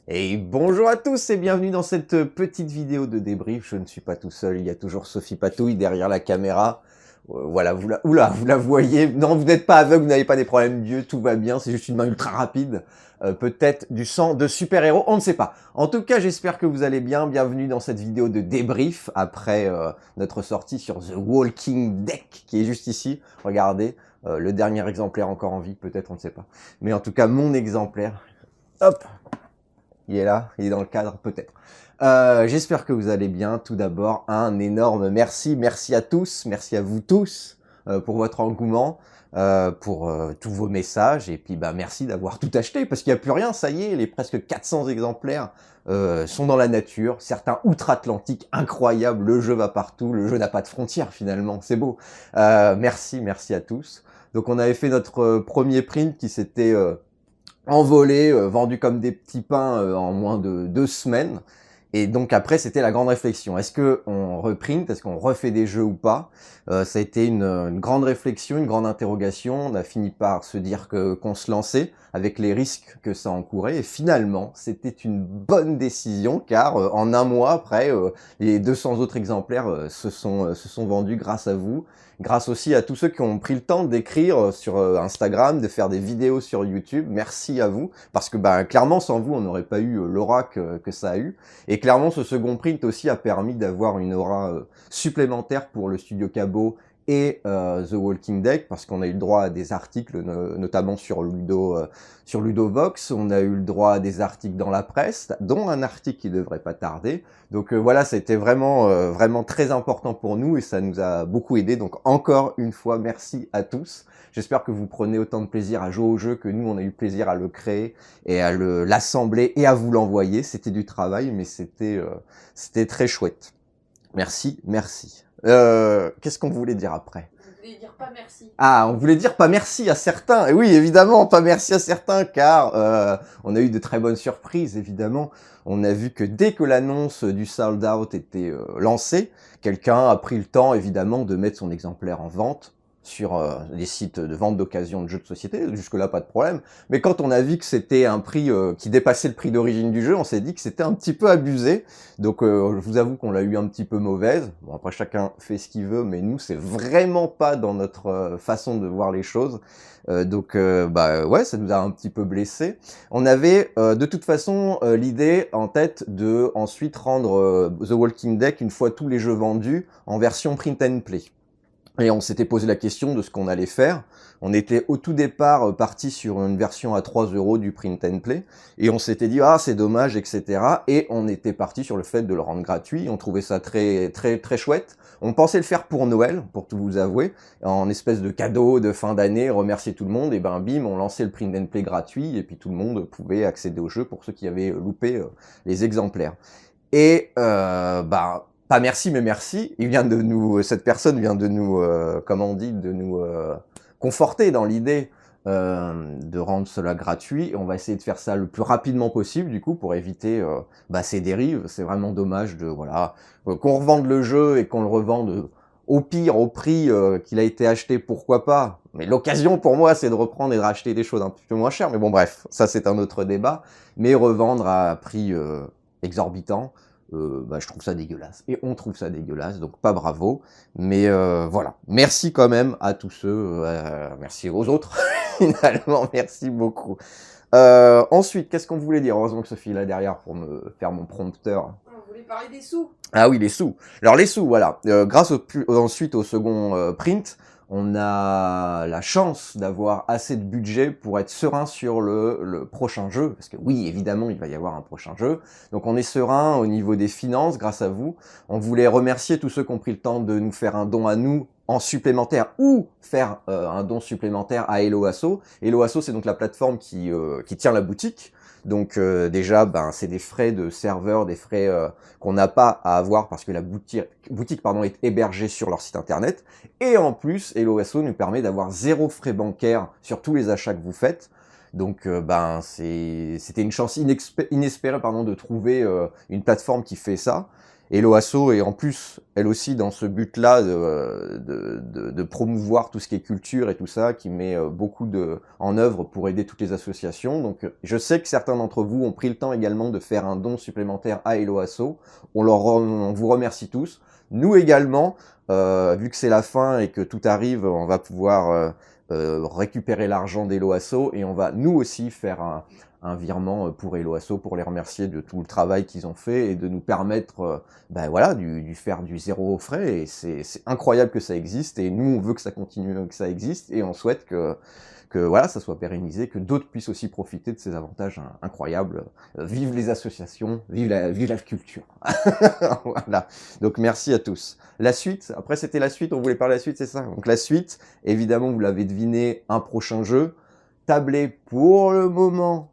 Et bonjour à tous et bienvenue dans cette petite vidéo de débrief. Je ne suis pas tout seul, il y a toujours Sophie Patouille derrière la caméra. Voilà, vous la voyez. Non, vous n'êtes pas aveugle, vous n'avez pas des problèmes d'yeux, tout va bien, c'est juste une main ultra rapide. Peut-être du sang de super-héros, on ne sait pas. En tout cas, j'espère que vous allez bien. Bienvenue dans cette vidéo de débrief après notre sortie sur The Walking Dead, qui est juste ici. Regardez, le dernier exemplaire encore en vie, peut-être, on ne sait pas. Mais en tout cas, mon exemplaire. Hop, il est là, il est dans le cadre, peut-être. J'espère que vous allez bien. Tout d'abord, un énorme merci. Merci à tous, merci à vous tous pour votre engouement, pour tous vos messages. Et puis, merci d'avoir tout acheté, parce qu'il n'y a plus rien, ça y est, les presque 400 exemplaires sont dans la nature. Certains outre-Atlantique, incroyable, le jeu va partout, le jeu n'a pas de frontières finalement, c'est beau. Merci à tous. Donc on avait fait notre premier print qui s'était envolé, vendu comme des petits pains en moins de 2 semaines. Et donc après, c'était la grande réflexion. Est-ce qu'on reprint? Est-ce qu'on refait des jeux ou pas? Ça a été une grande réflexion, une grande interrogation. On a fini par se dire qu'on se lançait avec les risques que ça encourait. Et finalement, c'était une bonne décision car en un mois après, les 200 autres exemplaires se sont vendus grâce à vous. Grâce aussi à tous ceux qui ont pris le temps d'écrire sur Instagram, de faire des vidéos sur YouTube. Merci à vous. Parce que clairement, sans vous, on n'aurait pas eu l'aura que ça a eu. Et clairement, ce second print aussi a permis d'avoir une aura supplémentaire pour le studio Cabot et The Walking Dead, parce qu'on a eu le droit à des articles, notamment sur sur Ludovox. On a eu le droit à des articles dans la presse, dont un article qui devrait pas tarder. Donc voilà, ça a été vraiment très important pour nous et ça nous a beaucoup aidé. Donc encore une fois, merci à tous. J'espère que vous prenez autant de plaisir à jouer au jeu que nous, on a eu le plaisir à le créer et à l'assembler et à vous l'envoyer. C'était du travail, mais c'était très chouette. Merci. Qu'est-ce qu'on voulait dire après? Vous voulez dire pas merci. Ah, on voulait dire pas merci à certains. Et oui, évidemment, pas merci à certains, car on a eu de très bonnes surprises, évidemment. On a vu que dès que l'annonce du sold out était lancée, quelqu'un a pris le temps, évidemment, de mettre son exemplaire en vente sur les sites de vente d'occasion de jeux de société. Jusque-là, pas de problème. Mais quand on a vu que c'était un prix qui dépassait le prix d'origine du jeu, on s'est dit que c'était un petit peu abusé. Donc, je vous avoue qu'on l'a eu un petit peu mauvaise. Bon, après, chacun fait ce qu'il veut, mais nous, c'est vraiment pas dans notre façon de voir les choses. Ouais, ça nous a un petit peu blessé. On avait de toute façon l'idée en tête de ensuite rendre The Walking Dead, une fois tous les jeux vendus, en version print and play. Et on s'était posé la question de ce qu'on allait faire. On était au tout départ parti sur une version à 3 € du print and play. Et on s'était dit, ah, c'est dommage, etc. Et on était parti sur le fait de le rendre gratuit. On trouvait ça très chouette. On pensait le faire pour Noël, pour tout vous avouer, en espèce de cadeau de fin d'année, remercier tout le monde. Et bim, on lançait le print and play gratuit. Et puis tout le monde pouvait accéder au jeu pour ceux qui avaient loupé les exemplaires. Et pas merci, mais merci. Cette personne vient de nous, comment on dit, de nous conforter dans l'idée de rendre cela gratuit. Et on va essayer de faire ça le plus rapidement possible, du coup, pour éviter ces dérives. C'est vraiment dommage de qu'on revende le jeu et qu'on le revende au pire au prix qu'il a été acheté, pourquoi pas. Mais l'occasion pour moi, c'est de reprendre et de racheter des choses un petit peu moins chères. Mais bon, bref, ça c'est un autre débat. Mais revendre à prix exorbitant, je trouve ça dégueulasse. Et on trouve ça dégueulasse, donc pas bravo. Mais voilà. Merci quand même à tous ceux, merci aux autres. Finalement, merci beaucoup. Ensuite, qu'est-ce qu'on voulait dire? Heureusement que Sophie est là derrière pour me faire mon prompteur. On voulait parler des sous. Ah oui, les sous. Alors les sous, voilà. Ensuite au second print, on a la chance d'avoir assez de budget pour être serein sur le prochain jeu. Parce que oui, évidemment, il va y avoir un prochain jeu. Donc on est serein au niveau des finances grâce à vous. On voulait remercier tous ceux qui ont pris le temps de nous faire un don à nous en supplémentaire ou faire un don supplémentaire à Hello Asso. Hello Asso, c'est donc la plateforme qui tient la boutique. Donc déjà, c'est des frais de serveur, des frais qu'on n'a pas à avoir parce que la boutique est hébergée sur leur site internet. Et en plus, Hello Asso nous permet d'avoir 0 frais bancaires sur tous les achats que vous faites. Donc c'était une chance inespérée de trouver une plateforme qui fait ça. Hello Asso est en plus, elle aussi, dans ce but-là de promouvoir tout ce qui est culture et tout ça, qui met beaucoup en œuvre pour aider toutes les associations. Donc je sais que certains d'entre vous ont pris le temps également de faire un don supplémentaire à Hello Asso. On vous remercie tous. Nous également, vu que c'est la fin et que tout arrive, on va pouvoir récupérer l'argent d'Hello Asso et on va nous aussi faire un virement pour Hello Asso pour les remercier de tout le travail qu'ils ont fait et de nous permettre ben voilà, faire du zéro frais. Et c'est incroyable que ça existe et nous on veut que ça continue, que ça existe et on souhaite que voilà, ça soit pérennisé, que d'autres puissent aussi profiter de ces avantages incroyables. Vive les associations, vive la culture. Voilà. Donc merci à tous. La suite, après c'était la suite, on voulait parler de la suite, c'est ça. Donc la suite, évidemment, vous l'avez deviné, un prochain jeu, tablé pour le moment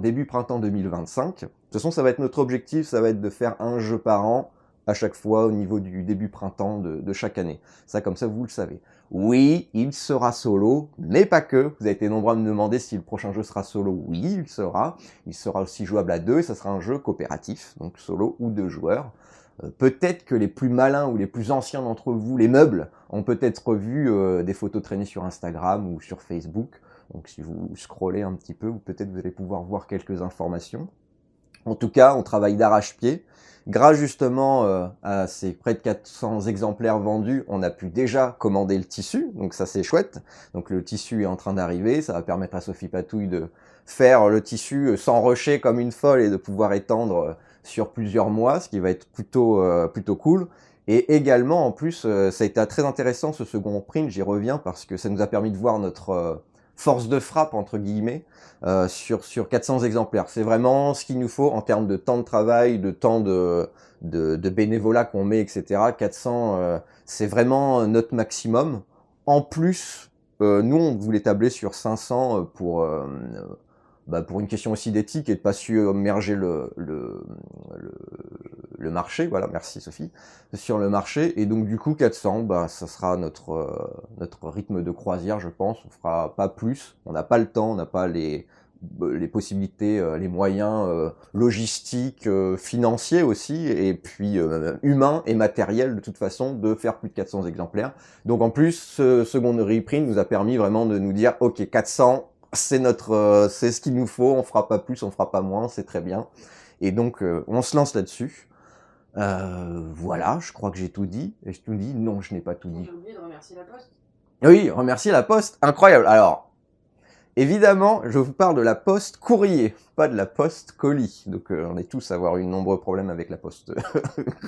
début printemps 2025. De toute façon, ça va être notre objectif, ça va être de faire un jeu par an à chaque fois au niveau du début printemps de chaque année. Ça, comme ça, vous le savez. Oui, il sera solo, mais pas que. Vous avez été nombreux à me demander si le prochain jeu sera solo. Oui, il sera. Il sera aussi jouable à 2 et ça sera un jeu coopératif, donc solo ou 2 joueurs. Peut-être que les plus malins ou les plus anciens d'entre vous, les meubles, ont peut-être vu des photos traînées sur Instagram ou sur Facebook. Donc si vous scrollez un petit peu, peut-être vous allez pouvoir voir quelques informations. En tout cas, on travaille d'arrache-pied. Grâce justement à ces près de 400 exemplaires vendus, on a pu déjà commander le tissu, donc ça c'est chouette. Donc le tissu est en train d'arriver, ça va permettre à Sophie Patouille de faire le tissu sans rusher comme une folle et de pouvoir étendre sur plusieurs mois, ce qui va être plutôt cool. Et également, en plus, ça a été très intéressant ce second print, j'y reviens, parce que ça nous a permis de voir notre force de frappe, entre guillemets, sur 400 exemplaires. C'est vraiment ce qu'il nous faut en termes de temps de travail, de temps de bénévolat qu'on met, etc. 400, c'est vraiment notre maximum. En plus, nous, on voulait tabler sur 500 pour une question aussi d'éthique et de pas submerger le marché. Voilà, merci Sophie. Sur le marché. Et donc, du coup, 400, bah, ça sera notre rythme de croisière, je pense. On fera pas plus. On n'a pas le temps, on n'a pas les possibilités, les moyens logistiques, financiers aussi, et puis humains et matériels de toute façon, de faire plus de 400 exemplaires. Donc en plus, ce second reprint nous a permis vraiment de nous dire, ok, 400, c'est c'est ce qu'il nous faut, on fera pas plus, on fera pas moins, c'est très bien. Et donc on se lance là-dessus. Voilà, je crois que j'ai tout dit. Ai-je tout dit? Non, je n'ai pas tout dit. J'ai oublié de remercier la poste. Oui, remercier la poste, incroyable. Alors, évidemment, je vous parle de la poste courrier, pas de la poste colis. Donc on est tous à avoir eu de nombreux problèmes avec la poste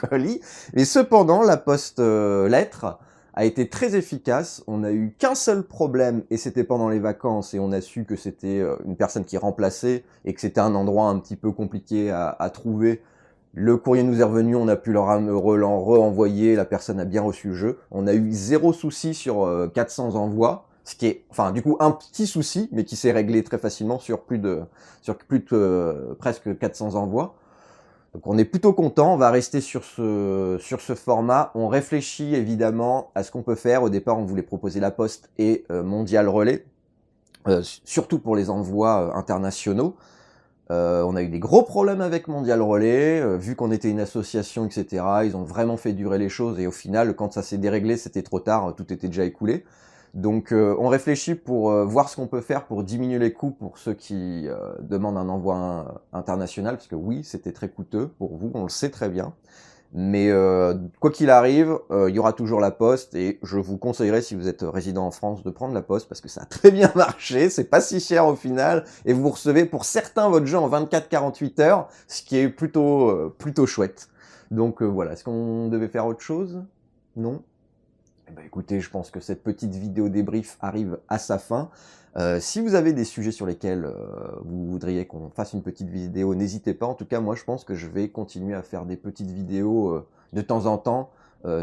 colis. Mais cependant, la poste lettre a été très efficace. On n'a eu qu'un seul problème et c'était pendant les vacances et on a su que c'était une personne qui remplaçait et que c'était un endroit un petit peu compliqué à trouver. Le courrier nous est revenu, on a pu leur re-envoyer, la personne a bien reçu le jeu. On a eu 0 souci sur 400 envois, ce qui est, enfin, du coup, un petit souci, mais qui s'est réglé très facilement sur presque 400 envois. Donc on est plutôt content, on va rester sur ce format. On réfléchit évidemment à ce qu'on peut faire. Au départ, on voulait proposer la poste et Mondial Relais, surtout pour les envois internationaux. On a eu des gros problèmes avec Mondial Relais, vu qu'on était une association, etc. Ils ont vraiment fait durer les choses et au final, quand ça s'est déréglé, c'était trop tard, tout était déjà écoulé. Donc on réfléchit pour voir ce qu'on peut faire pour diminuer les coûts pour ceux qui demandent un envoi international, parce que oui, c'était très coûteux pour vous, on le sait très bien. Mais quoi qu'il arrive, il y aura toujours la poste et je vous conseillerais, si vous êtes résident en France, de prendre la poste parce que ça a très bien marché, c'est pas si cher au final et vous recevez pour certains votre jeu en 24-48 heures, ce qui est plutôt chouette. Donc voilà, est-ce qu'on devait faire autre chose? Non? Eh ben, écoutez, je pense que cette petite vidéo débrief arrive à sa fin. Si vous avez des sujets sur lesquels vous voudriez qu'on fasse une petite vidéo, n'hésitez pas. En tout cas, moi, je pense que je vais continuer à faire des petites vidéos de temps en temps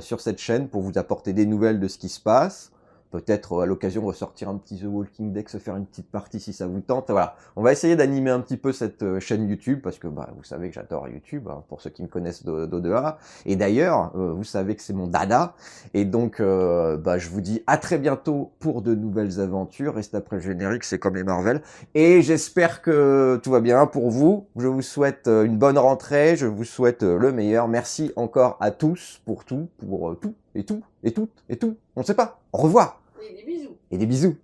sur cette chaîne pour vous apporter des nouvelles de ce qui se passe. peut-être à l'occasion ressortir un petit The Walking Dead, se faire une petite partie si ça vous tente. Voilà, on va essayer d'animer un petit peu cette chaîne YouTube, parce que vous savez que j'adore YouTube, hein, pour ceux qui me connaissent d'au-delà. Et d'ailleurs, vous savez que c'est mon dada, et donc je vous dis à très bientôt pour de nouvelles aventures. Reste après le générique, c'est comme les Marvel, et j'espère que tout va bien pour vous. Je vous souhaite une bonne rentrée, je vous souhaite le meilleur. Merci encore à tous pour tout, et tout, et toutes, et tout. On ne sait pas. Au revoir. Et des bisous. Et des bisous.